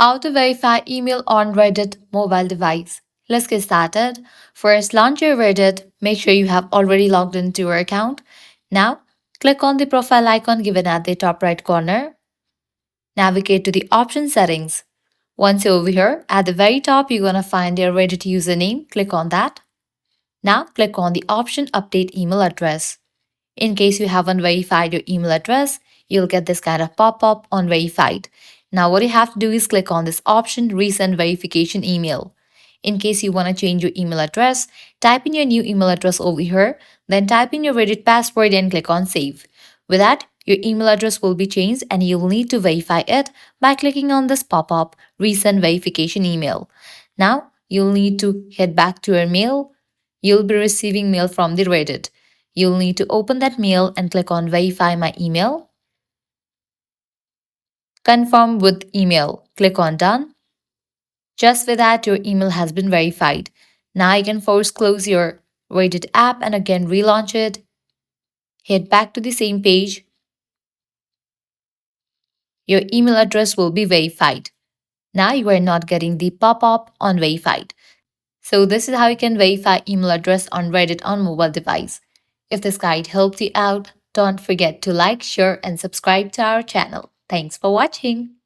How to verify email on Reddit mobile device. Let's get started. First, launch your Reddit. Make sure you have already logged into your account. Now, click on the profile icon given at the top right corner. Navigate to the option settings. Once you're over here, at the very top, you're going to find your Reddit username. Click on that. Now, click on the option update email address. In case you haven't verified your email address, you'll get this kind of pop-up on verified. Now what you have to do is click on this option resend verification email. In case you want to change your email address, type in your new email address over here, then type in your Reddit password and click on save. With that, your email address will be changed and you'll need to verify it by clicking on this pop-up resend verification email. Now you'll need to head back to your mail. You'll be receiving mail from the Reddit. You'll need to open that mail and click on verify my email. Confirm with email. Click on done. Just with that, your email has been verified. Now you can force close your Reddit app and again relaunch it. Head back to the same page. Your email address will be verified. Now you are not getting the pop-up on verified. So this is how you can verify email address on Reddit on mobile device. If this guide helped you out, don't forget to like, share and subscribe to our channel. Thanks for watching.